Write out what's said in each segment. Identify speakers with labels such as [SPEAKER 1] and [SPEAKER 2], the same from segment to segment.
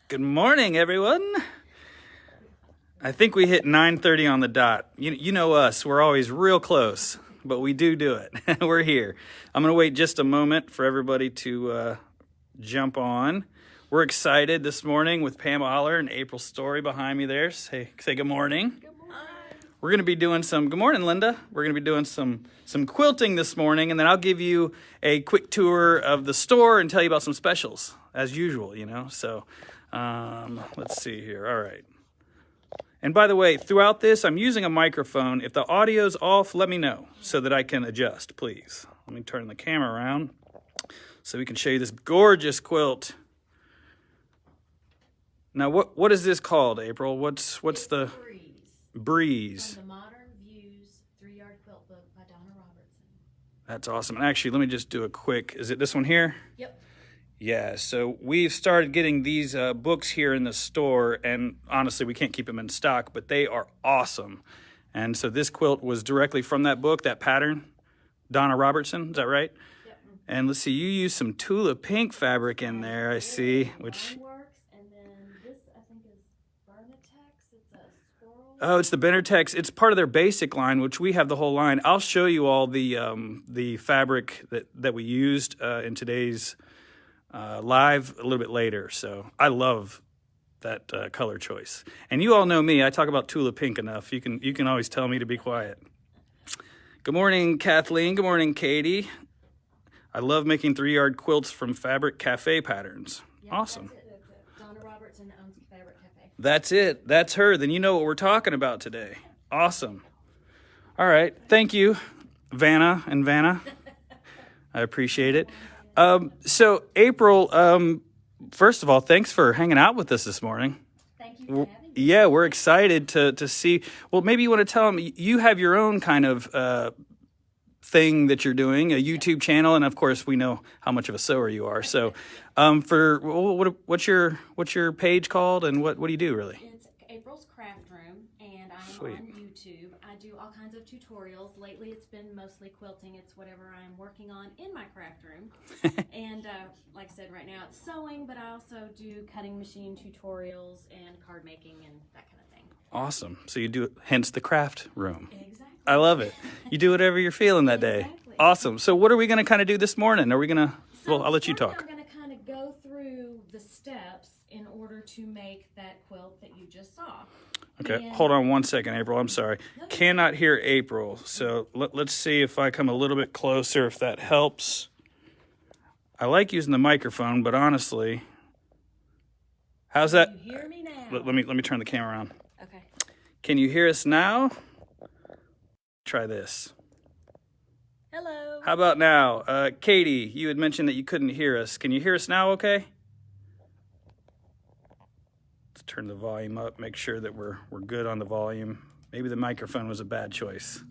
[SPEAKER 1] Good morning, everyone. I think we hit 9:30 on the dot. You know us, we're always real close, but we do it. We're here. I'm going to wait just a moment for everybody to jump on. We're excited this morning with Pam Oller and April Story behind me there. Say good morning.
[SPEAKER 2] Good morning.
[SPEAKER 1] We're going to be doing some, good morning, Linda. We're going to be doing some quilting this morning, and then I'll give you a quick tour of the store and tell you about some specials, as usual, So let's see here. All right. And by the way, throughout this, I'm using a microphone. If the audio's off, let me know so that I can adjust, please. Let me turn the camera around so we can show you this gorgeous quilt. Now, what is this called, April? What's the Breeze?
[SPEAKER 2] From the Modern Views 3-Yard Quilt Book by Donna Robertson.
[SPEAKER 1] That's awesome. And actually, let me just do a quick. Is it this one here?
[SPEAKER 2] Yep.
[SPEAKER 1] Yeah. So we've started getting these books here in the store, and honestly, we can't keep them in stock, but they are awesome. And so this quilt was directly from that book, that pattern, Donna Robertson. Is that right?
[SPEAKER 2] Yep.
[SPEAKER 1] And let's see, you used some Tula pink fabric in there, I see, which. Oh, it's the Benartex. It's part of their basic line, which we have the whole line. I'll show you all the fabric that we used in today's live a little bit later. So I love that color choice. And you all know me. I talk about Tula Pink enough. You can always tell me to be quiet. Good morning, Kathleen. Good morning, Katie. I love making 3-yard quilts from Fabric Cafe patterns.
[SPEAKER 2] Yeah,
[SPEAKER 1] awesome.
[SPEAKER 2] Donna Robertson owns Fabric Cafe.
[SPEAKER 1] That's it. That's her. Then you know what we're talking about today. Awesome. All right. Thank you, Vanna and Vanna. I appreciate it. So, April, first of all, thanks for hanging out with us this morning.
[SPEAKER 2] Thank you for having me.
[SPEAKER 1] Yeah, we're excited to see. Well, maybe you want to tell them you have your own kind of thing that you're doing, a YouTube channel, and of course we know how much of a sewer you are. So, what's your page called, and what do you do really?
[SPEAKER 2] It's April's Craft Room, and I'm
[SPEAKER 1] Sweet.
[SPEAKER 2] on YouTube. I do all kinds of tutorials. Lately, it's been mostly quilting. It's whatever I'm working on in my craft room. And like I said, right now it's sewing, but I also do cutting machine tutorials and card making and that kind of thing.
[SPEAKER 1] Awesome. So you do it, hence the craft room.
[SPEAKER 2] Exactly.
[SPEAKER 1] I love it. You do whatever you're feeling that day.
[SPEAKER 2] Exactly.
[SPEAKER 1] Awesome. So what are we going to kind of do this morning? Are we going to, well, I'll let you talk.
[SPEAKER 2] I'm going to kind of go through the steps in order to make that quilt that you just saw.
[SPEAKER 1] Okay,
[SPEAKER 2] And
[SPEAKER 1] hold on one second, April. I'm sorry. Cannot hear April. So let's see if I come a little bit closer, if that helps. I like using the microphone, but honestly, how's that?
[SPEAKER 2] Can you hear me now?
[SPEAKER 1] Let me turn the camera on.
[SPEAKER 2] Okay.
[SPEAKER 1] Can you hear us now? Try this.
[SPEAKER 2] Hello.
[SPEAKER 1] How about now? Katie, you had mentioned that you couldn't hear us. Can you hear us now okay? Let's turn the volume up, make sure that we're good on the volume. Maybe the microphone was a bad choice.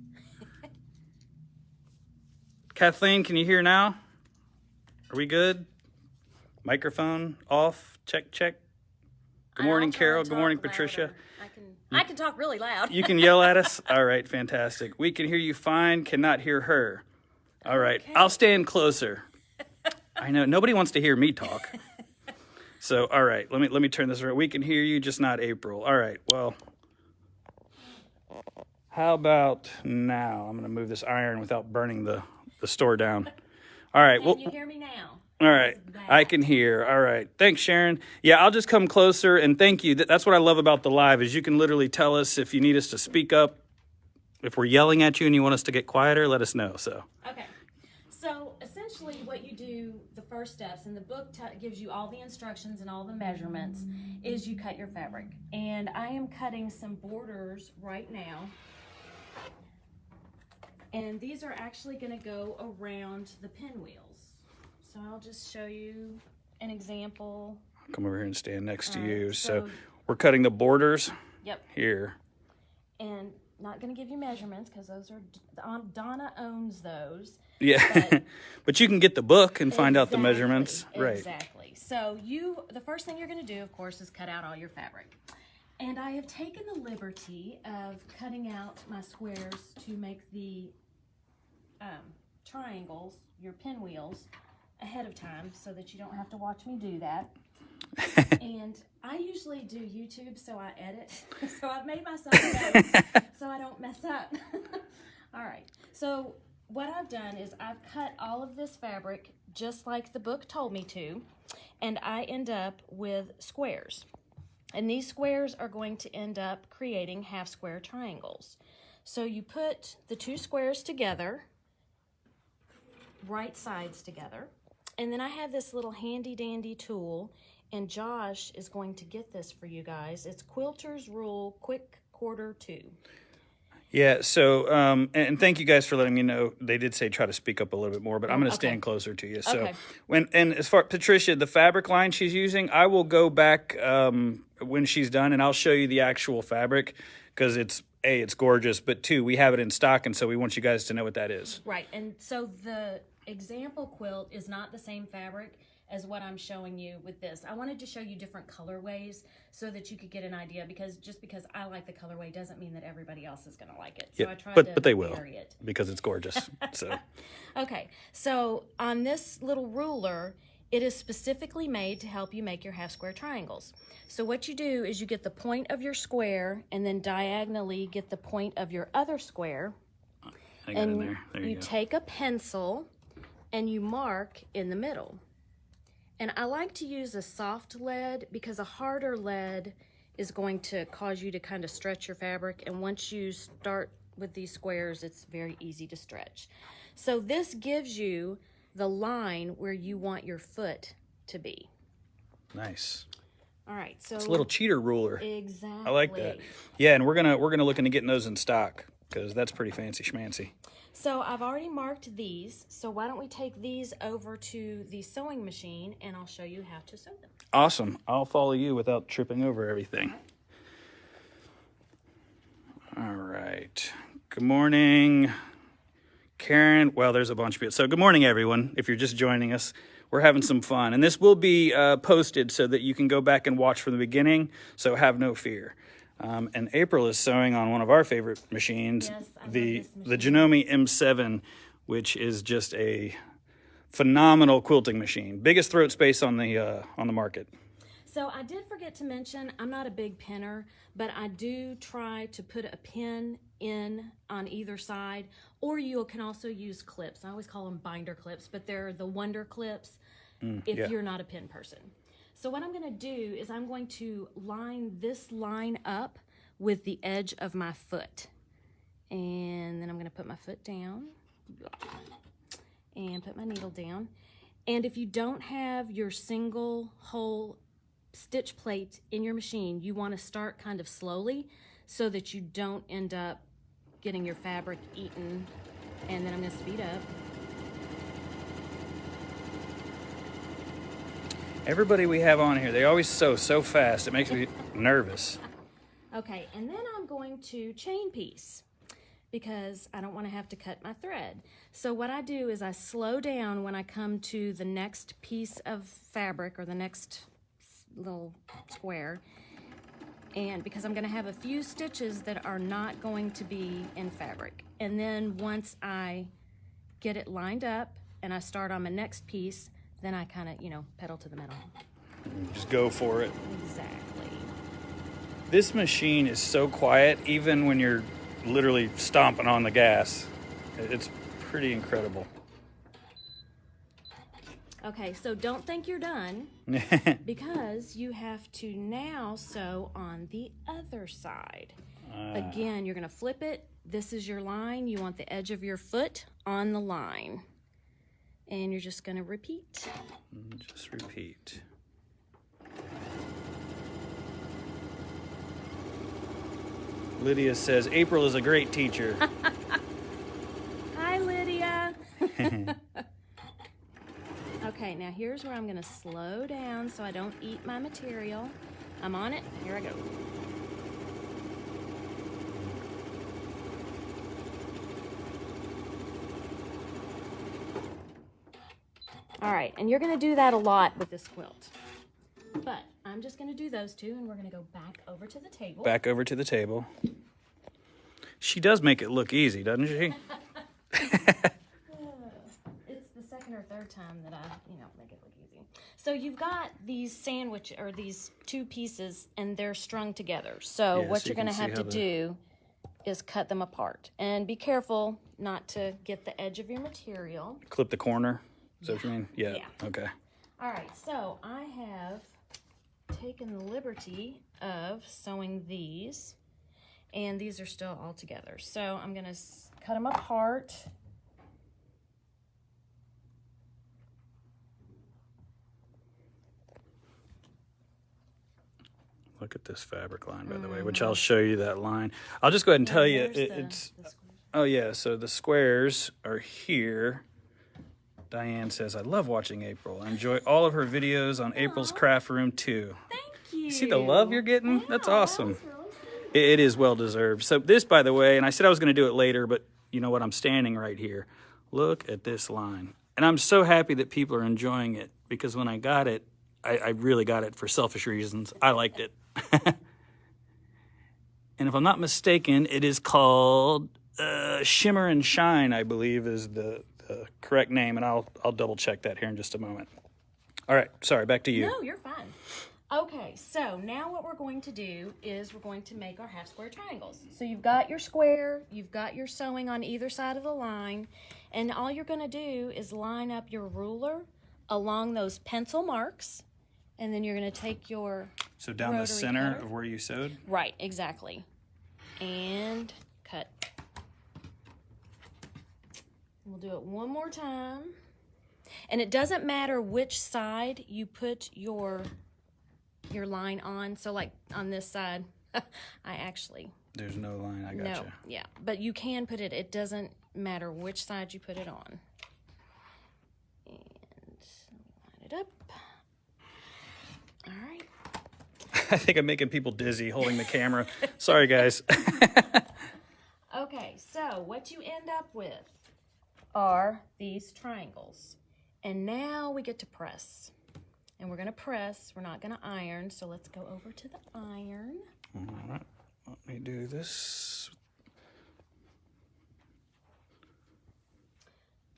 [SPEAKER 1] Kathleen, can you hear now? Are we good? Microphone off. Check. Good morning, Carol. Good morning, Patricia.
[SPEAKER 2] I can talk really loud.
[SPEAKER 1] You can yell at us? All right, fantastic. We can hear you fine, cannot hear her. All right,
[SPEAKER 2] Okay.
[SPEAKER 1] I'll stand closer. I know, nobody wants to hear me talk. So, all right, let me turn this around. We can hear you, just not April. All right, well, how about now? I'm going to move this iron without burning the store down. All right.
[SPEAKER 2] Can you hear me now?
[SPEAKER 1] All right. I can hear. All right. Thanks, Sharon. Yeah, I'll just come closer and thank you. That's what I love about the live is you can literally tell us if you need us to speak up. If we're yelling at you and you want us to get quieter, let us know. So.
[SPEAKER 2] Okay. So essentially what you do, the first steps, and the book gives you all the instructions and all the measurements, is you cut your fabric. And I am cutting some borders right now. And these are actually going to go around the pinwheels. So I'll just show you an example.
[SPEAKER 1] Come over here and stand next to you.
[SPEAKER 2] Right,
[SPEAKER 1] So
[SPEAKER 2] so
[SPEAKER 1] we're cutting the borders.
[SPEAKER 2] Yep.
[SPEAKER 1] Here.
[SPEAKER 2] And not going to give you measurements because those are Donna owns those.
[SPEAKER 1] Yeah. But you can get the book and find out the measurements. Right.
[SPEAKER 2] Exactly. So the first thing you're going to do, of course, is cut out all your fabric. And I have taken the liberty of cutting out my squares to make the triangles, your pinwheels, ahead of time so that you don't have to watch me do that. And I usually do YouTube, so I edit. So I've made myself notes so I don't mess up. All right. So what I've done is I've cut all of this fabric just like the book told me to, and I end up with squares. And these squares are going to end up creating half square triangles. So you put the two squares together, right sides together, and then I have this little handy dandy tool, and Josh is going to get this for you guys. It's Quilter's Rule Quick Quarter 2.
[SPEAKER 1] Yeah, so, and thank you guys for letting me know. They did say try to speak up a little bit more, but I'm going to stand closer to you. So, and as far Patricia, the fabric line she's using, I will go back when she's done, and I'll show you the actual fabric, because it's gorgeous, but two, we have it in stock, and so we want you guys to know what that is.
[SPEAKER 2] Right, and so the example quilt is not the same fabric as what I'm showing you with this. I wanted to show you different colorways so that you could get an idea, because just because I like the colorway doesn't mean that everybody else is going to like it. So I tried
[SPEAKER 1] but they will,
[SPEAKER 2] vary it.
[SPEAKER 1] because it's gorgeous. So
[SPEAKER 2] okay, so on this little ruler, it is specifically made to help you make your half square triangles. So what you do is you get the point of your square and then diagonally get the point of your other square.
[SPEAKER 1] I got in there. There you go.
[SPEAKER 2] Take a pencil and you mark in the middle. And I like to use a soft lead because a harder lead is going to cause you to kind of stretch your fabric. And once you start with these squares, it's very easy to stretch. So this gives you the line where you want your foot to be.
[SPEAKER 1] Nice.
[SPEAKER 2] All right, so
[SPEAKER 1] it's a little cheater ruler.
[SPEAKER 2] Exactly.
[SPEAKER 1] I like that. Yeah, and we're gonna look into getting those in stock, because that's pretty fancy schmancy.
[SPEAKER 2] So I've already marked these, so why don't we take these over to the sewing machine and I'll show you how to sew them.
[SPEAKER 1] Awesome. I'll follow you without tripping over everything. All right. Good morning, Karen. Well, there's a bunch of people. So good morning, everyone. If you're just joining us, we're having some fun. And this will be posted so that you can go back and watch from the beginning, so have no fear. And April is sewing on one of our favorite machines,
[SPEAKER 2] yes,
[SPEAKER 1] the Janome M7, which is just a phenomenal quilting machine. Biggest throat space on the market.
[SPEAKER 2] So I did forget to mention, I'm not a big pinner, but I do try to put a pin in on either side, or you can also use clips. I always call them binder clips, but they're the Wonder clips if you're not a pin person. So what I'm going to do is I'm going to line this line up with the edge of my foot. And then I'm going to put my foot down and put my needle down. And if you don't have your single hole stitch plate in your machine, you want to start kind of slowly so that you don't end up getting your fabric eaten. And then I'm going to speed up.
[SPEAKER 1] Everybody we have on here, they always sew so fast. It makes me nervous.
[SPEAKER 2] Okay, and then I'm going to chain piece because I don't want to have to cut my thread. So what I do is I slow down when I come to the next piece of fabric or the next little square, and because I'm going to have a few stitches that are not going to be in fabric. And then once I get it lined up and I start on my next piece, then I kind of, pedal to the metal.
[SPEAKER 1] Just go for it.
[SPEAKER 2] Exactly.
[SPEAKER 1] This machine is so quiet, even when you're literally stomping on the gas. It's pretty incredible.
[SPEAKER 2] Okay, so don't think you're done because you have to now sew on the other side. Again, you're going to flip it. This is your line. You want the edge of your foot on the line. And you're just going to repeat.
[SPEAKER 1] Just repeat. Lydia says, April is a great teacher.
[SPEAKER 2] Hi, Lydia. Okay, now here's where I'm going to slow down so I don't eat my material. I'm on it. Here I go. All right, and you're going to do that a lot with this quilt. But I'm just going to do those two, and we're going to go back over to the table.
[SPEAKER 1] Back over to the table. She does make it look easy, doesn't she?
[SPEAKER 2] It's the second or third hard time that I, make it look easy. So you've got these these two pieces, and they're strung together. So
[SPEAKER 1] Yeah,
[SPEAKER 2] what
[SPEAKER 1] so
[SPEAKER 2] you're
[SPEAKER 1] you can
[SPEAKER 2] going to have
[SPEAKER 1] see
[SPEAKER 2] to
[SPEAKER 1] how
[SPEAKER 2] do is cut them apart. And be careful not to get the edge of your material.
[SPEAKER 1] Clip the corner. Is that what you mean? Yeah.
[SPEAKER 2] Yeah.
[SPEAKER 1] Okay.
[SPEAKER 2] All right, so I have taken the liberty of sewing these, and these are still all together. So I'm going to cut them apart.
[SPEAKER 1] Look at this fabric line, by the way, which I'll show you that line. I'll just go ahead and tell you, it's, oh yeah, so the squares are here. Diane says, I love watching April. I enjoy all of her videos on April's Craft Room too.
[SPEAKER 2] Thank you.
[SPEAKER 1] You see the love you're getting?
[SPEAKER 2] Yeah,
[SPEAKER 1] That's awesome.
[SPEAKER 2] that was really sweet.
[SPEAKER 1] It is well-deserved. So this, by the way, and I said I was going to do it later, but you know what? I'm standing right here. Look at this line. And I'm so happy that people are enjoying it, because when I got it, I really got it for selfish reasons. I liked it. And if I'm not mistaken, it is called Shimmer and Shine, I believe is the correct name, and I'll double check that here in just a moment. All right, sorry, back to you.
[SPEAKER 2] No, you're fine. Okay, so now what we're going to do is we're going to make our half square triangles. So you've got your square, you've got your sewing on either side of the line, and all you're going to do is line up your ruler along those pencil marks, and then you're going to take your
[SPEAKER 1] So down the
[SPEAKER 2] rotary
[SPEAKER 1] center
[SPEAKER 2] cutter.
[SPEAKER 1] of where you sewed?
[SPEAKER 2] Right, exactly. And cut. We'll do it one more time. And it doesn't matter which side you put your line on. So like on this side, I actually...
[SPEAKER 1] There's no line, I gotcha.
[SPEAKER 2] No, yeah. But you can put it, it doesn't matter which side you put it on. And line it up. All right.
[SPEAKER 1] I think I'm making people dizzy holding the camera. Sorry, guys.
[SPEAKER 2] Okay, so what you end up with are these triangles. And now we get to press. And we're going to press. We're not going to iron, so let's go over to the iron.
[SPEAKER 1] All right, let me do this.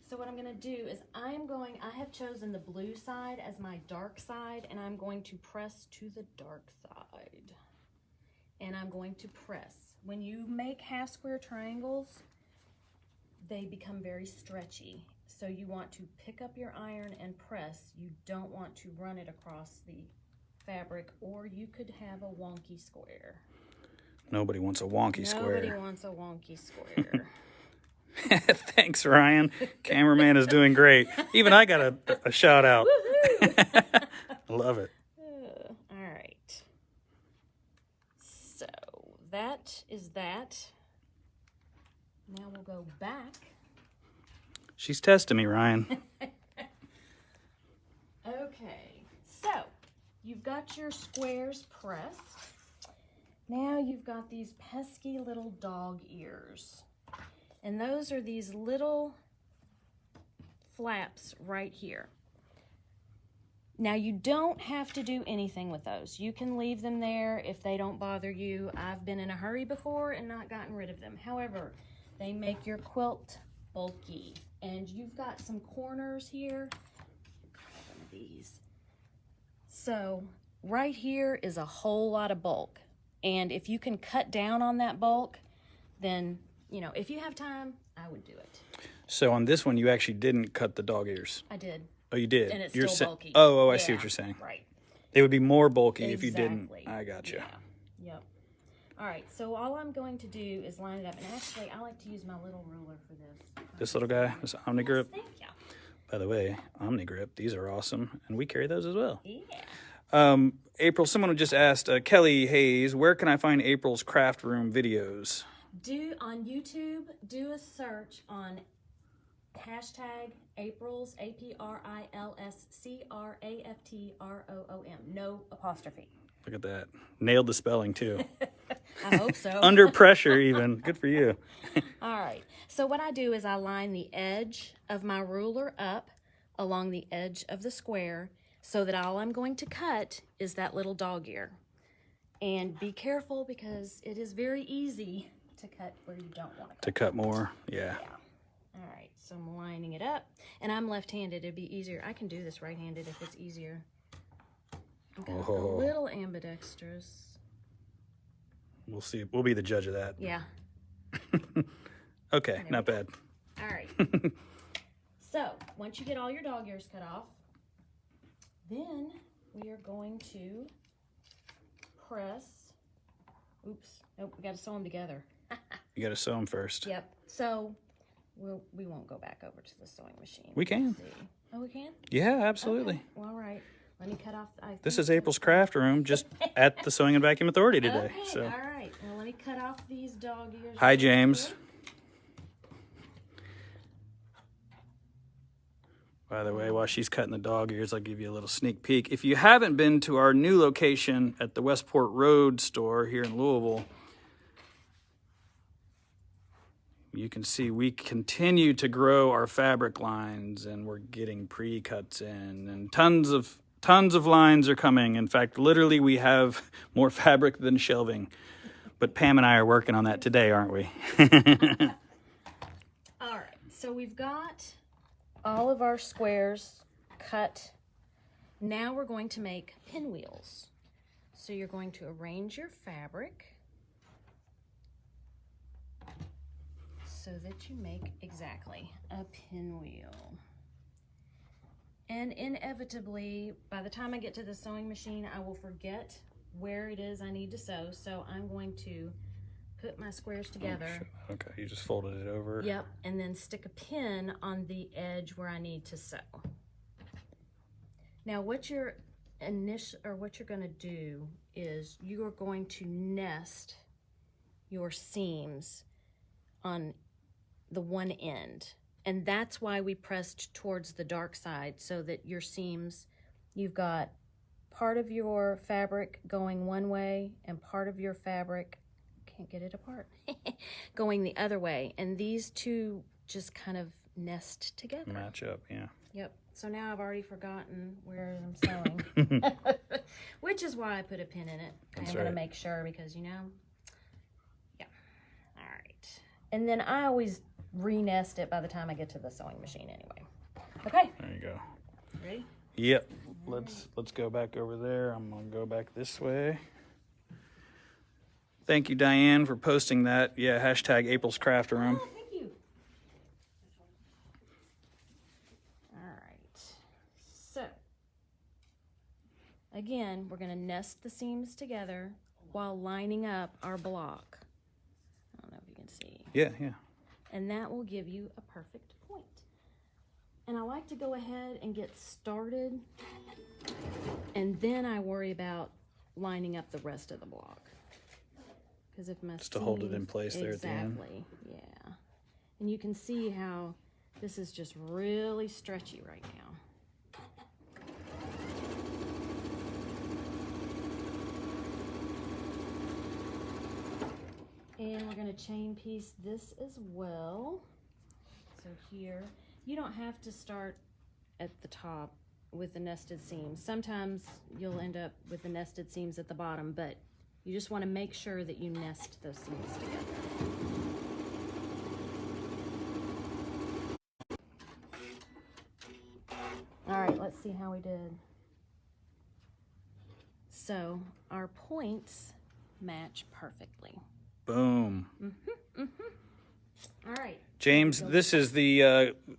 [SPEAKER 2] So what I'm going to do is I have chosen the blue side as my dark side, and I'm going to press to the dark side. And I'm going to press. When you make half square triangles, they become very stretchy. So you want to pick up your iron and press. You don't want to run it across the fabric, or you could have a wonky square.
[SPEAKER 1] Nobody wants a wonky square.
[SPEAKER 2] Nobody wants a wonky square.
[SPEAKER 1] Thanks, Ryan. Cameraman is doing great. Even I got a shout out. Love it.
[SPEAKER 2] All right. So that is that. Now we'll go back.
[SPEAKER 1] She's testing me, Ryan.
[SPEAKER 2] Okay, so you've got your squares pressed. Now you've got these pesky little dog ears. And those are these little flaps right here. Now you don't have to do anything with those. You can leave them there if they don't bother you. I've been in a hurry before and not gotten rid of them. However, they make your quilt bulky. And you've got some corners here. One of these. So right here is a whole lot of bulk. And if you can cut down on that bulk, then, you know, if you have time, I would do it.
[SPEAKER 1] So on this one, you actually didn't cut the dog ears.
[SPEAKER 2] I did.
[SPEAKER 1] Oh, you did?
[SPEAKER 2] And it's
[SPEAKER 1] You're
[SPEAKER 2] still bulky.
[SPEAKER 1] I see what you're saying.
[SPEAKER 2] Right.
[SPEAKER 1] They would be more bulky if you
[SPEAKER 2] Exactly.
[SPEAKER 1] didn't. I gotcha.
[SPEAKER 2] Yeah. Yep. All right, so all I'm going to do is line it up. And actually, I like to use my little ruler for this.
[SPEAKER 1] This little guy, this OmniGrip.
[SPEAKER 2] Thank you.
[SPEAKER 1] By the way, OmniGrip, these are awesome. And we carry those as well.
[SPEAKER 2] Yeah.
[SPEAKER 1] April, someone just asked, Kelly Hayes, where can I find April's craft room videos?
[SPEAKER 2] Do on YouTube, do a search on hashtag April's, APRILSCRAFTROOM. No apostrophe.
[SPEAKER 1] Look at that. Nailed the spelling, too.
[SPEAKER 2] I hope so.
[SPEAKER 1] Under pressure, even. Good for you.
[SPEAKER 2] All right. So what I do is I line the edge of my ruler up along the edge of the square so that all I'm going to cut is that little dog ear. And be careful because it is very easy to cut where you don't want to cut.
[SPEAKER 1] To cut more, yeah.
[SPEAKER 2] All right, so I'm lining it up, and I'm left-handed. It'd be easier. I can do this right-handed if it's easier. I'm kind of a little ambidextrous.
[SPEAKER 1] We'll see. We'll be the judge of that.
[SPEAKER 2] Yeah.
[SPEAKER 1] Okay, not bad.
[SPEAKER 2] All right. So once you get all your dog ears cut off, then we are going to press. Oops. Nope, we got to sew them together.
[SPEAKER 1] You got to sew them first.
[SPEAKER 2] Yep. So we won't go back over to the sewing machine.
[SPEAKER 1] We can.
[SPEAKER 2] Let's see. Oh, we can?
[SPEAKER 1] Yeah, absolutely.
[SPEAKER 2] Okay. Well, all right. Let me cut off.
[SPEAKER 1] This is April's craft room, just at the Sewing and Vacuum Authority today.
[SPEAKER 2] Okay,
[SPEAKER 1] So.
[SPEAKER 2] all right. Well, let me cut off these dog ears.
[SPEAKER 1] Hi, James. By the way, while she's cutting the dog ears, I'll give you a little sneak peek. If you haven't been to our new location at the Westport Road store here in Louisville, you can see we continue to grow our fabric lines, and we're getting pre-cuts in, and tons of lines are coming. In fact, literally we have more fabric than shelving. But Pam and I are working on that today, aren't we?
[SPEAKER 2] All right, so we've got all of our squares cut. Now we're going to make pinwheels. So you're going to arrange your fabric so that you make exactly a pinwheel. And inevitably, by the time I get to the sewing machine, I will forget where it is I need to sew. So I'm going to put my squares together.
[SPEAKER 1] Okay, you just folded it over.
[SPEAKER 2] Yep, and then stick a pin on the edge where I need to sew. Now what you're going to do is you are going to nest your seams on the one end. And that's why we pressed towards the dark side, so that your seams, you've got part of your fabric going one way and part of your fabric, can't get it apart, going the other way. And these two just kind of nest together.
[SPEAKER 1] Match up, yeah.
[SPEAKER 2] Yep. So now I've already forgotten where I'm sewing, which is why I put a pin in it. I'm going to make sure because, you know, yeah. All right. And then I always re-nest it by the time I get to the sewing machine anyway. Okay.
[SPEAKER 1] There you go.
[SPEAKER 2] Ready?
[SPEAKER 1] Yep. Let's go back over there. I'm going to go back this way. Thank you, Diane, for posting that. Yeah, hashtag April's Craft Room.
[SPEAKER 2] Oh, thank you. All right. So, again, we're going to nest the seams together while lining up our block. I don't know if you can see.
[SPEAKER 1] Yeah, yeah.
[SPEAKER 2] And that will give you a perfect point. And I like to go ahead and get started, and then I worry about lining up the rest of the block. Because if my
[SPEAKER 1] just to hold it in place there at the end.
[SPEAKER 2] Exactly, yeah. And you can see how this is just really stretchy right now. And we're going to chain piece this as well. So here, you don't have to start at the top with the nested seams. Sometimes you'll end up with the nested seams at the bottom, but you just want to make sure that you nest those seams together. All right, let's see how we did. So our points match perfectly.
[SPEAKER 1] Boom.
[SPEAKER 2] All right.
[SPEAKER 1] James, this is the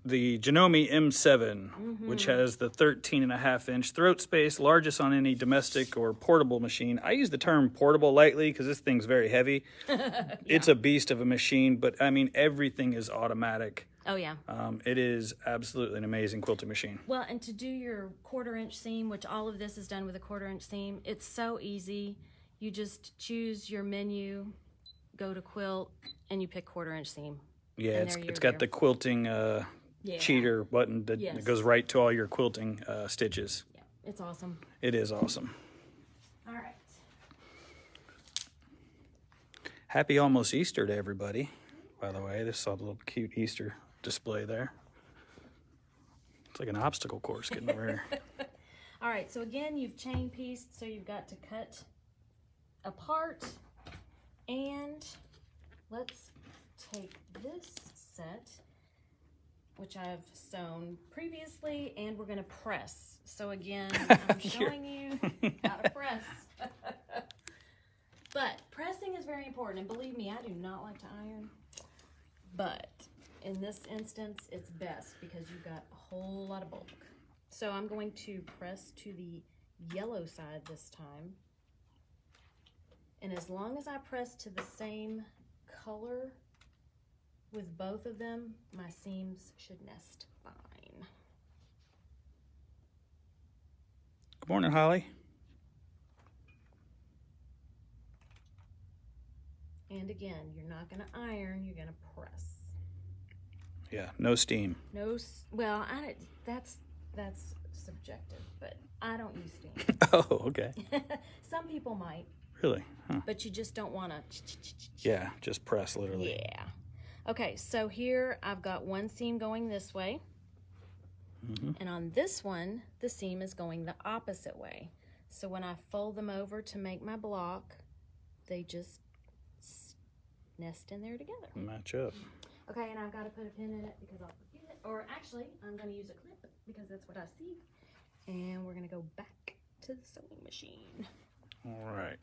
[SPEAKER 1] Janome M7, which has the 13.5-inch throat space, largest on any domestic or portable machine. I use the term portable lightly because this thing's very heavy. Yeah. It's a beast of a machine, but I mean, everything is automatic.
[SPEAKER 2] Oh, yeah.
[SPEAKER 1] It is absolutely an amazing quilting machine.
[SPEAKER 2] Well, and to do your 1/4-inch seam, which all of this is done with a 1/4-inch seam, it's so easy. You just choose your menu, go to quilt, and you pick 1/4-inch seam.
[SPEAKER 1] Yeah, it's got the quilting cheater button that goes right to all your quilting stitches.
[SPEAKER 2] Yeah, it's awesome.
[SPEAKER 1] It is awesome.
[SPEAKER 2] All right.
[SPEAKER 1] Happy almost Easter to everybody, by the way. This is a little cute Easter display there. It's like an obstacle course getting over here.
[SPEAKER 2] All right, so again, you've chain pieced, so you've got to cut apart. And let's take this set which I've sewn previously, and we're gonna press. So again, I'm showing you how to press. But pressing is very important, and believe me, I do not like to iron. But in this instance, it's best because you've got a whole lot of bulk. So I'm going to press to the yellow side this time. And as long as I press to the same color with both of them, my seams should nest fine.
[SPEAKER 1] Good morning, Holly.
[SPEAKER 2] And again, you're not going to iron, you're going to press.
[SPEAKER 1] Yeah, no steam.
[SPEAKER 2] Well, that's subjective, but I don't use steam.
[SPEAKER 1] Oh, okay.
[SPEAKER 2] Some people might.
[SPEAKER 1] Really? Huh.
[SPEAKER 2] But you just don't want to.
[SPEAKER 1] Yeah, just press literally.
[SPEAKER 2] Yeah. Okay, so here I've got one seam going this way. And on this one, the seam is going the opposite way. So when I fold them over to make my block, they just nest in there together.
[SPEAKER 1] Match up.
[SPEAKER 2] Okay, and I've got to put a pin in it because I'll forget it. Or actually, I'm going to use a clip because that's what I see. And we're going to go back to the sewing machine.
[SPEAKER 1] All right.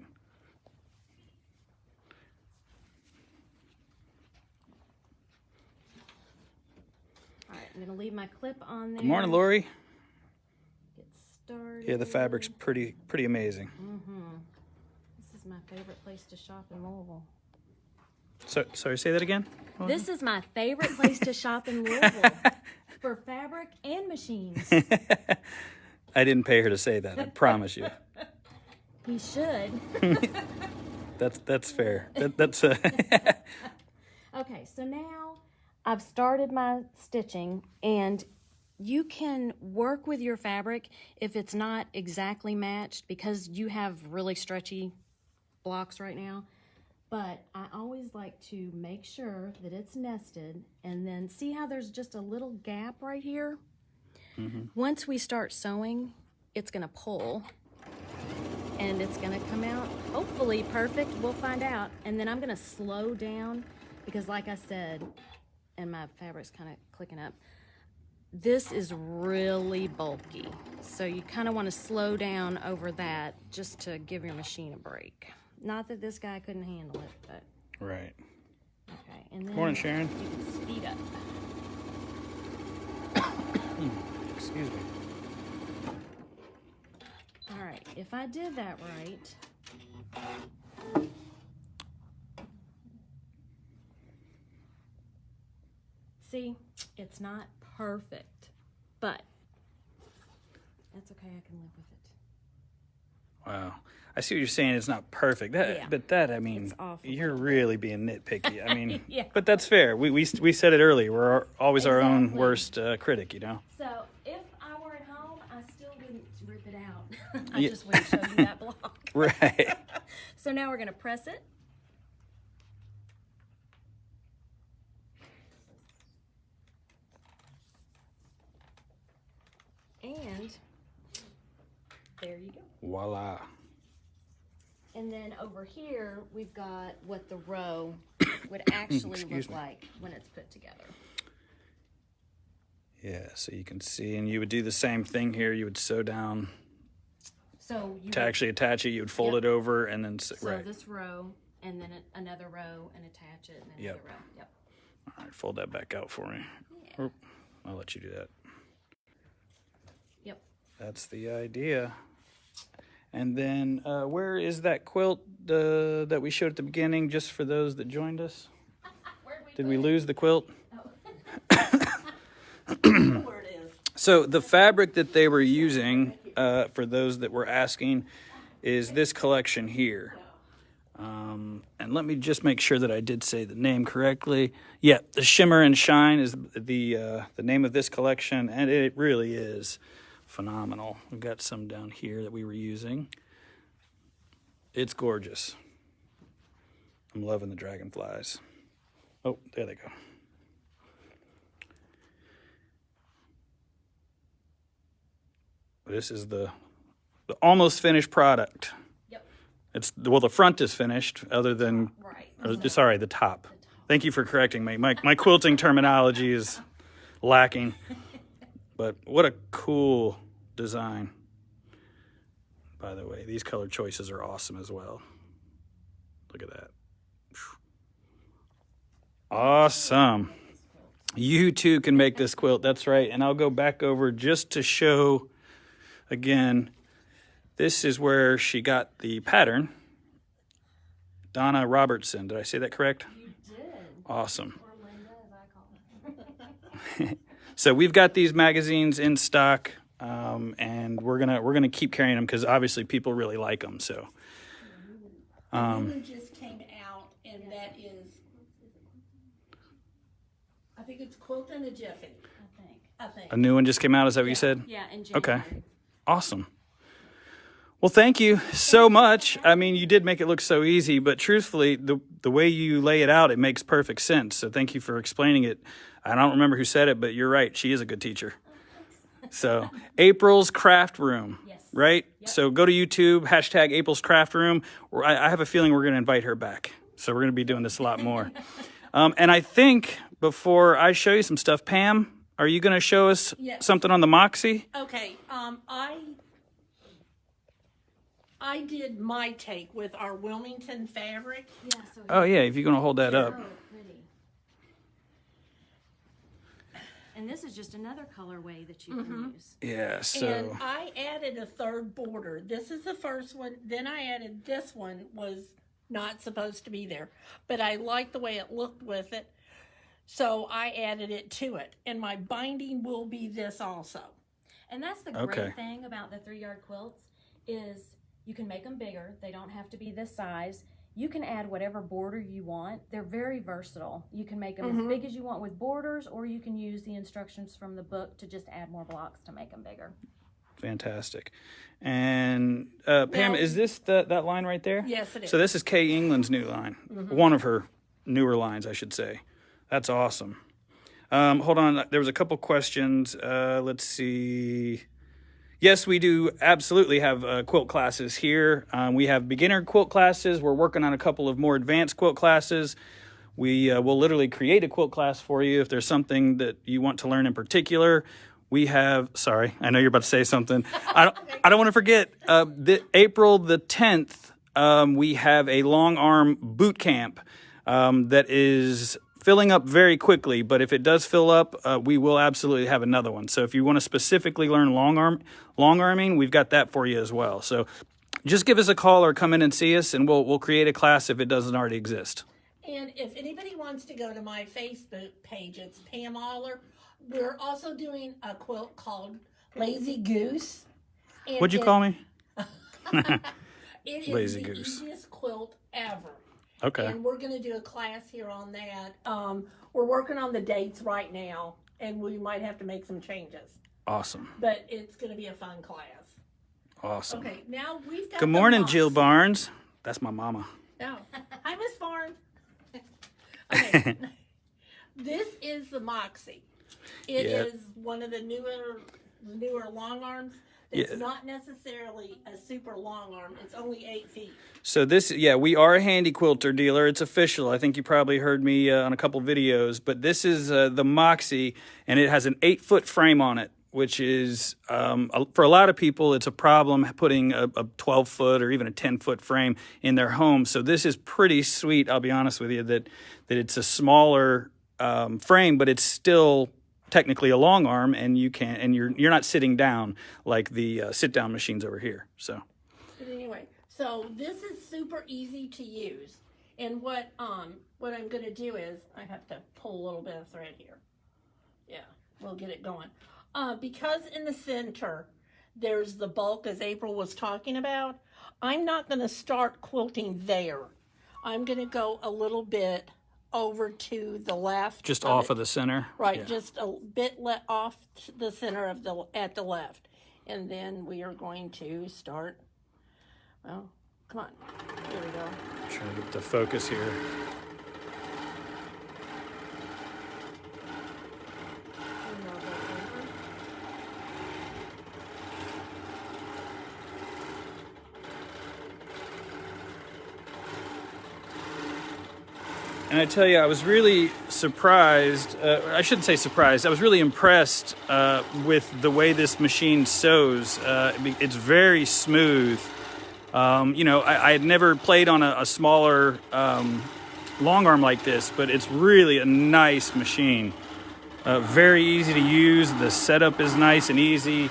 [SPEAKER 2] All right, I'm going to leave my clip on there.
[SPEAKER 1] Good morning, Lori.
[SPEAKER 2] Get started.
[SPEAKER 1] Yeah, the fabric's pretty amazing.
[SPEAKER 2] This is my favorite place to shop in Louisville.
[SPEAKER 1] So, sorry, say that again?
[SPEAKER 2] This is my favorite place to shop in Louisville for fabric and machines.
[SPEAKER 1] I didn't pay her to say that, I promise you.
[SPEAKER 2] He should.
[SPEAKER 1] That's fair. That's
[SPEAKER 2] Okay, so now I've started my stitching, and you can work with your fabric if it's not exactly matched because you have really stretchy blocks right now. But I always like to make sure that it's nested, and then see how there's just a little gap right here? Once we start sewing, it's gonna pull and it's gonna come out hopefully perfect. We'll find out. And then I'm gonna slow down because like I said, and my fabric's kind of clicking up, this is really bulky. So you kind of want to slow down over that just to give your machine a break. Not that this guy couldn't handle it, but
[SPEAKER 1] right.
[SPEAKER 2] okay. And then
[SPEAKER 1] Morning, Sharon.
[SPEAKER 2] you can speed up.
[SPEAKER 1] Excuse me.
[SPEAKER 2] All right, if I did that right, see, it's not perfect, but that's okay. I can live with it.
[SPEAKER 1] Wow. I see what you're saying. It's not perfect.
[SPEAKER 2] Yeah.
[SPEAKER 1] But that, I mean,
[SPEAKER 2] It's awful.
[SPEAKER 1] you're really being nitpicky. I mean,
[SPEAKER 2] Yeah.
[SPEAKER 1] But that's fair. We said it earlier. We're always our own
[SPEAKER 2] Exactly.
[SPEAKER 1] worst critic, you know?
[SPEAKER 2] So if I were at home, I still wouldn't rip it out. I
[SPEAKER 1] Yeah.
[SPEAKER 2] just wouldn't show you that block.
[SPEAKER 1] Right.
[SPEAKER 2] So now we're going to press it. And there you go.
[SPEAKER 1] Voila.
[SPEAKER 2] And then over here, we've got what the row would actually
[SPEAKER 1] Excuse
[SPEAKER 2] look
[SPEAKER 1] me.
[SPEAKER 2] like when it's put together.
[SPEAKER 1] Yeah, so you can see, and you would do the same thing here. You would sew down
[SPEAKER 2] So you
[SPEAKER 1] to
[SPEAKER 2] would-
[SPEAKER 1] actually attach it. You would fold
[SPEAKER 2] Yep.
[SPEAKER 1] it over and then,
[SPEAKER 2] so
[SPEAKER 1] right.
[SPEAKER 2] this row, and then another row, and attach it, and another
[SPEAKER 1] Yep.
[SPEAKER 2] row. Yep.
[SPEAKER 1] All right, fold that back out for me.
[SPEAKER 2] Yeah.
[SPEAKER 1] Or I'll let you do that.
[SPEAKER 2] Yep.
[SPEAKER 1] That's the idea. And then where is that quilt that we showed at the beginning, just for those that joined us? Did we lose the quilt?
[SPEAKER 3] Where it is.
[SPEAKER 1] So the fabric that they were using, for those that were asking, is this collection here. And let me just make sure that I did say the name correctly. Yeah, the Shimmer and Shine is the name of this collection, and it really is phenomenal. We've got some down here that we were using. It's gorgeous. I'm loving the dragonflies. Oh, there they go. This is the almost finished product.
[SPEAKER 2] Yep.
[SPEAKER 1] It's, well, the front is finished, other than,
[SPEAKER 2] Right.
[SPEAKER 1] or, sorry, the top. Thank you for correcting me. My quilting terminology is lacking. But what a cool design. By the way, these color choices are awesome as well. Look at that. Awesome. You too can make this quilt. That's right. And I'll go back over just to show again. This is where she got the pattern. Donna Robertson. Did I say that correct?
[SPEAKER 2] You did.
[SPEAKER 1] Awesome.
[SPEAKER 2] Or Linda, as I call her.
[SPEAKER 1] So we've got these magazines in stock, and we're gonna keep carrying them because obviously people really like them. So.
[SPEAKER 3] The new one just came out, and that is, I think it's Quilt in a Jiffy. I think.
[SPEAKER 1] A new one just came out. Is that what you said?
[SPEAKER 2] Yeah, in January.
[SPEAKER 1] Okay. Awesome. Well, thank you so much. I mean, you did make it look so easy, but truthfully, the way you lay it out, it makes perfect sense. So thank you for explaining it. I don't remember who said it, but you're right. She is a good teacher. So April's Craft Room,
[SPEAKER 2] Yes.
[SPEAKER 1] right?
[SPEAKER 2] Yep.
[SPEAKER 1] So go to YouTube, # April's Craft Room. I have a feeling we're going to invite her back. So we're going to be doing this a lot more. And I think before I show you some stuff, Pam, are you going to show us
[SPEAKER 3] Yes.
[SPEAKER 1] something on the Moxie?
[SPEAKER 3] Okay, I did my take with our Wilmington fabric.
[SPEAKER 2] Yeah, so
[SPEAKER 1] Oh, yeah, if you're going to hold that up.
[SPEAKER 2] Oh, pretty. And this is just another colorway that you can use.
[SPEAKER 1] Yeah, so
[SPEAKER 3] And I added a third border. This is the first one. Then I added this one, was not supposed to be there. But I liked the way it looked with it. So I added it to it. And my binding will be this also.
[SPEAKER 2] And that's the
[SPEAKER 1] Okay.
[SPEAKER 2] great thing about the 3-yard quilts is you can make them bigger. They don't have to be this size. You can add whatever border you want. They're very versatile. You can make them as big as you want with borders, or you can use the instructions from the book to just add more blocks to make them bigger.
[SPEAKER 1] fantastic. And Pam,
[SPEAKER 3] Now-
[SPEAKER 1] is this that line right there?
[SPEAKER 3] Yes, it is.
[SPEAKER 1] So this is Kay England's new line. One of her newer lines, I should say. That's awesome. Hold on. There was a couple questions. Let's see. Yes, we do absolutely have quilt classes here. We have beginner quilt classes. We're working on a couple of more advanced quilt classes. We will literally create a quilt class for you if there's something that you want to learn in particular. We have, sorry, I know you're about to say something. I don't want to forget, April the 10th, we have a long arm boot camp that is filling up very quickly, but if it does fill up, we will absolutely have another one. So if you want to specifically learn long arming, we've got that for you as well. So just give us a call or come in and see us, and we'll create a class if it doesn't already exist.
[SPEAKER 3] And if anybody wants to go to my Facebook page, it's Pam Oller. We're also doing a quilt called Lazy Goose. And
[SPEAKER 1] What'd you call me?
[SPEAKER 3] It is
[SPEAKER 1] Lazy
[SPEAKER 3] the
[SPEAKER 1] Goose.
[SPEAKER 3] easiest quilt ever.
[SPEAKER 1] Okay.
[SPEAKER 3] And we're going to do a class here on that. We're working on the dates right now, and we might have to make some changes.
[SPEAKER 1] Awesome.
[SPEAKER 3] But it's going to be a fun class.
[SPEAKER 1] Awesome.
[SPEAKER 3] Okay, now we've got
[SPEAKER 1] Good
[SPEAKER 3] the
[SPEAKER 1] morning,
[SPEAKER 3] box.
[SPEAKER 1] Jill Barnes. That's my mama.
[SPEAKER 3] Oh, hi, Miss Barnes. Okay, this is the Moxie. It
[SPEAKER 1] Yeah.
[SPEAKER 3] is one of the newer long arms. It's
[SPEAKER 1] Yeah.
[SPEAKER 3] not necessarily a super long arm. It's only 8 feet.
[SPEAKER 1] So this, we are a handy quilter dealer. It's official. I think you probably heard me on a couple videos, but this is the Moxie, and it has an 8-foot frame on it, which is, for a lot of people, it's a problem putting a 12-foot or even a 10-foot frame in their home. So this is pretty sweet, I'll be honest with you, that it's a smaller frame, but it's still technically a long arm, and you're not sitting down like the sit-down machines over here. So
[SPEAKER 3] But anyway, so this is super easy to use. And what I'm going to do is, I have to pull a little bit of thread here. Yeah, we'll get it going. Because in the center, there's the bulk, as April was talking about, I'm not going to start quilting there. I'm going to go a little bit over to the left.
[SPEAKER 1] just off of the center.
[SPEAKER 3] Right,
[SPEAKER 1] Yeah.
[SPEAKER 3] just a bit off the center of at the left. And then we are going to start, well, come on, here we go.
[SPEAKER 1] Trying to get the focus here. And I tell you, I was really surprised. I shouldn't say surprised. I was really impressed with the way this machine sews. It's very smooth. You know, I had never played on a smaller long arm like this, but it's really a nice machine. Very easy to use. The setup is nice and easy.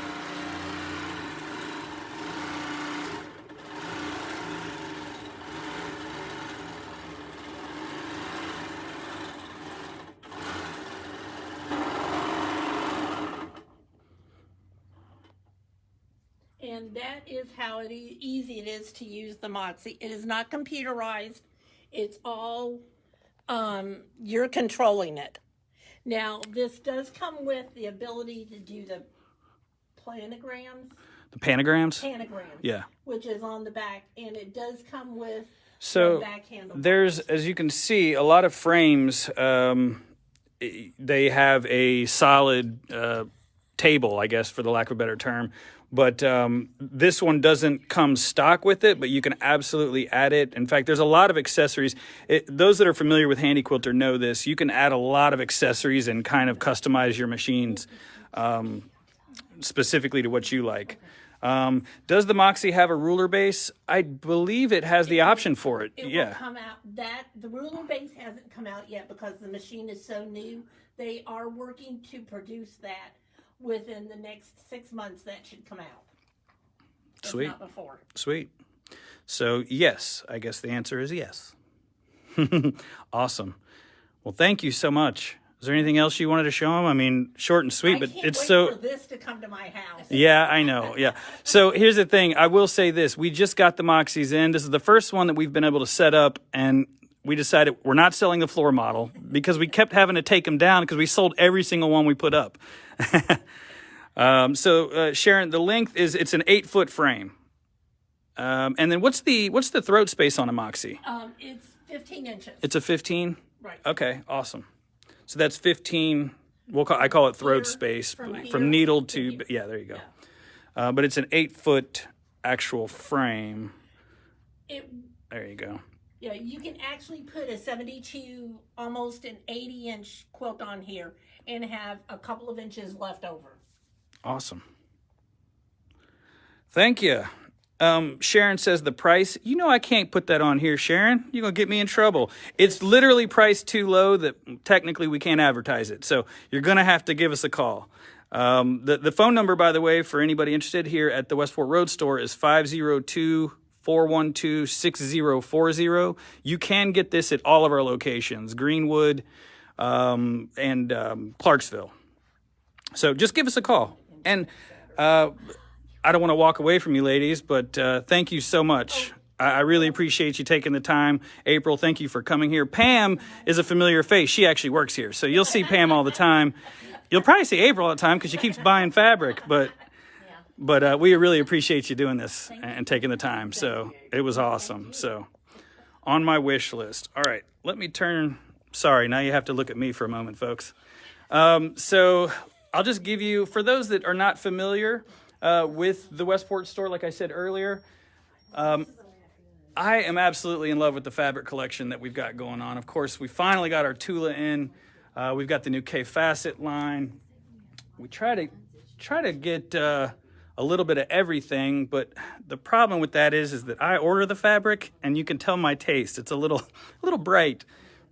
[SPEAKER 3] And that is how easy it is to use the Moxie. It is not computerized. It's all, you're controlling it. Now, this does come with the ability to do the planograms.
[SPEAKER 1] The panagrams?
[SPEAKER 3] Panagrams.
[SPEAKER 1] Yeah.
[SPEAKER 3] Which is on the back, and it does come with
[SPEAKER 1] So
[SPEAKER 3] back handle.
[SPEAKER 1] there's, as you can see, a lot of frames, they have a solid table, I guess, for the lack of a better term. But this one doesn't come stock with it, but you can absolutely add it. In fact, there's a lot of accessories. Those that are familiar with Handy Quilter know this. You can add a lot of accessories and kind of customize your machines specifically to what you like. Does the Moxie have a ruler base? I believe it has the option for it.
[SPEAKER 3] It
[SPEAKER 1] Yeah.
[SPEAKER 3] will come out. The ruler base hasn't come out yet because the machine is so new. They are working to produce that. Within the next 6 months, that should come out. If
[SPEAKER 1] Sweet.
[SPEAKER 3] not before.
[SPEAKER 1] Sweet. So, yes, I guess the answer is yes. Awesome. Well, thank you so much. Is there anything else you wanted to show them? I mean, short and sweet, but it's so...
[SPEAKER 3] for this to come to my house.
[SPEAKER 1] Yeah, I know. Yeah. So here's the thing. I will say this. We just got the Moxies in. This is the first one that we've been able to set up, and we decided we're not selling the floor model because we kept having to take them down because we sold every single one we put up. Sharon, the length is, it's an 8-foot frame. And then what's the throat space on a Moxie?
[SPEAKER 3] It's 15 inches.
[SPEAKER 1] It's a 15?
[SPEAKER 3] Right.
[SPEAKER 1] Okay, awesome. So that's 15, I call it throat
[SPEAKER 3] Here,
[SPEAKER 1] space,
[SPEAKER 3] from here
[SPEAKER 1] from needle to,
[SPEAKER 3] here.
[SPEAKER 1] yeah, there you go.
[SPEAKER 3] Yeah.
[SPEAKER 1] But it's an 8-foot actual frame. There you go.
[SPEAKER 3] Yeah, you can actually put a 72, almost an 80-inch quilt on here and have a couple of inches left over.
[SPEAKER 1] Awesome. Thank you. Sharon says the price. You know I can't put that on here, Sharon. You're going to get me in trouble. It's literally priced too low that technically we can't advertise it. So you're going to have to give us a call. The phone number, by the way, for anybody interested here at the Westport Road store is 502-412-6040. You can get this at all of our locations, Greenwood and Clarksville. So just give us a call. And I don't want to walk away from you ladies, but thank you so much. I really appreciate you taking the time. April, thank you for coming here. Pam is a familiar face. She actually works here. So you'll see Pam all the time. You'll probably see April all the time because she keeps buying fabric. But we really appreciate you doing this and taking the time. So it was awesome. So on my wish list. All right, let me turn. Sorry, now you have to look at me for a moment, folks. So I'll just give you, for those that are not familiar with the Westport store, like I said earlier, I am absolutely in love with the fabric collection that we've got going on. Of course, we finally got our Tula in. We've got the new K Facet line. We try to get a little bit of everything, but the problem with that is that I order the fabric, and you can tell my taste. It's a little bright.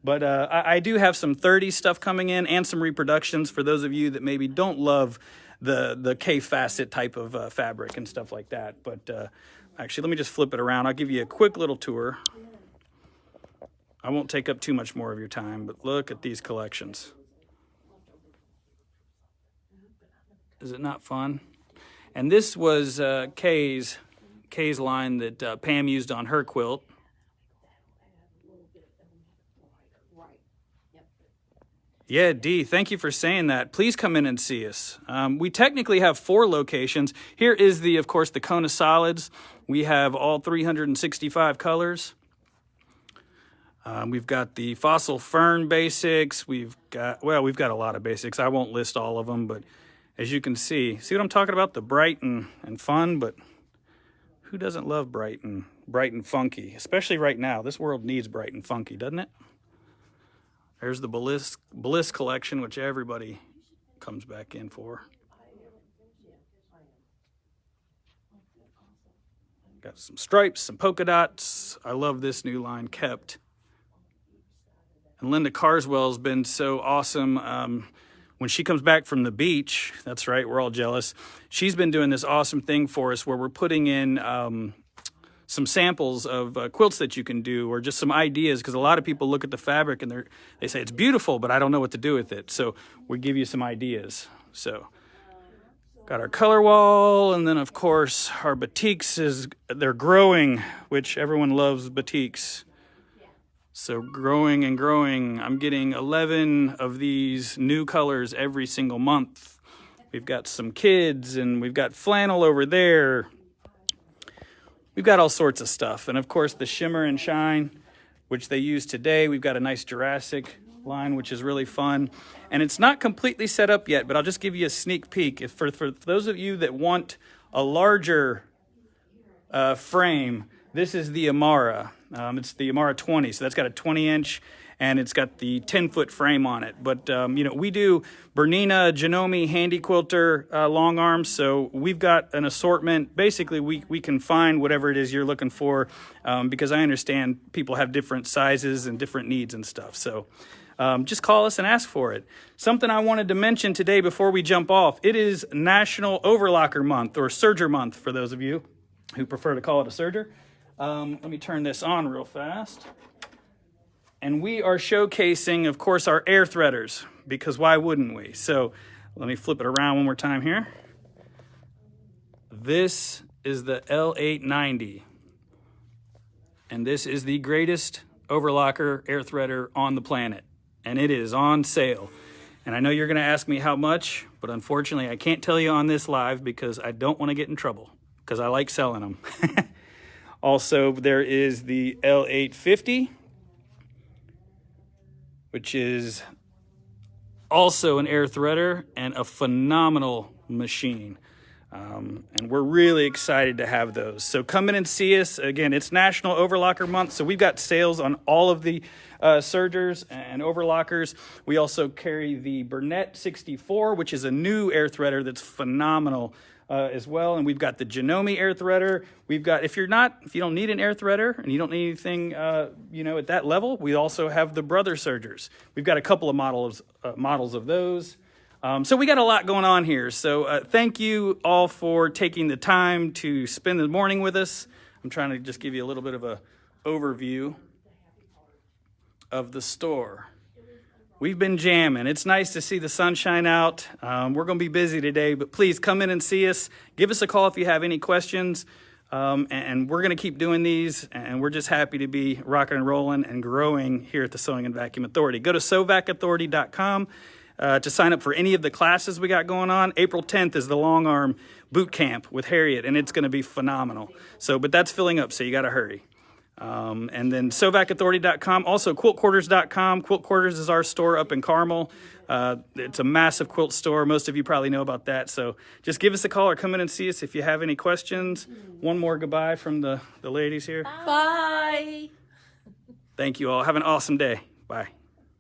[SPEAKER 1] But I do have some 30 stuff coming in and some reproductions for those of you that maybe don't love the K Facet type of fabric and stuff like that. But actually, let me just flip it around. I'll give you a quick little tour. I won't take up too much more of your time, but look at these collections. Is it not fun? And this was Kay's line that Pam used on her quilt. Yeah, Dee, thank you for saying that. Please come in and see us. We technically have 4 locations. Here is of course, the Kona Solids. We have all 365 colors. We've got the Fossil Fern basics. We've got a lot of basics. I won't list all of them, but as you can see what I'm talking about? The bright and fun, but who doesn't love bright and funky? Especially right now. This world needs bright and funky, doesn't it? There's the Bliss collection, which everybody comes back in for. Got some stripes, some polka dots. I love this new line, Kept. And Linda Carswell's been so awesome. When she comes back from the beach, that's right, we're all jealous. She's been doing this awesome thing for us where we're putting in some samples of quilts that you can do, or just some ideas, because a lot of people look at the fabric and they say it's beautiful, but I don't know what to do with it. So we give you some ideas. So got our color wall, and then of course our batiks they're growing, which everyone loves batiks. So growing and growing. I'm getting 11 of these new colors every single month. We've got some kids, and we've got flannel over there. We've got all sorts of stuff. And of course the shimmer and shine, which they use today. We've got a nice Jurassic line, which is really fun. And it's not completely set up yet, but I'll just give you a sneak peek. For those of you that want a larger frame, this is the Amara. It's the Amara 20, so that's got a 20-inch, and it's got the 10-foot frame on it. But, you know, we do Bernina, Janome, Handy Quilter, long arms, so we've got an assortment. Basically, we can find whatever it is you're looking for, because I understand people have different sizes and different needs and stuff. So just call us and ask for it. Something I wanted to mention today before we jump off, it is National Overlocker Month, or Serger Month for those of you who prefer to call it a serger. Let me turn this on real fast. And we are showcasing, of course, our air threaders, because why wouldn't we? So let me flip it around one more time here. This is the L890. And this is the greatest overlocker air threader on the planet. And it is on sale. And I know you're going to ask me how much, but unfortunately I can't tell you on this live because I don't want to get in trouble, because I like selling them. Also, there is the L850, which is also an air threader and a phenomenal machine. And we're really excited to have those. So come in and see us. Again, it's National Overlocker Month, so we've got sales on all of the sergers and overlockers. We also carry the Burnett 64, which is a new air threader that's phenomenal as well. And we've got the Janome air threader. We've got, if you don't need an air threader and you don't need anything, you know, at that level, we also have the Brother sergers. We've got a couple of models of those. So we got a lot going on here. So thank you all for taking the time to spend the morning with us. I'm trying to just give you a little bit of a overview of the store. We've been jamming. It's nice to see the sunshine out. We're going to be busy today, but please come in and see us. Give us a call if you have any questions. And we're going to keep doing these, and we're just happy to be rocking and rolling and growing here at the Sewing and Vacuum Authority. Go to sewvacauthority.com to sign up for any of the classes we got going on. April 10th is the long arm boot camp with Harriet, and it's going to be phenomenal. But that's filling up, so you got to hurry. And then sewvacauthority.com, also quiltquarters.com. Quilt Quarters is our store up in Carmel. It's a massive quilt store. Most of you probably know about that. So just give us a call or come in and see us if you have any questions. One more goodbye from the ladies here.
[SPEAKER 3] Bye.
[SPEAKER 1] Thank you all. Have an awesome day. Bye.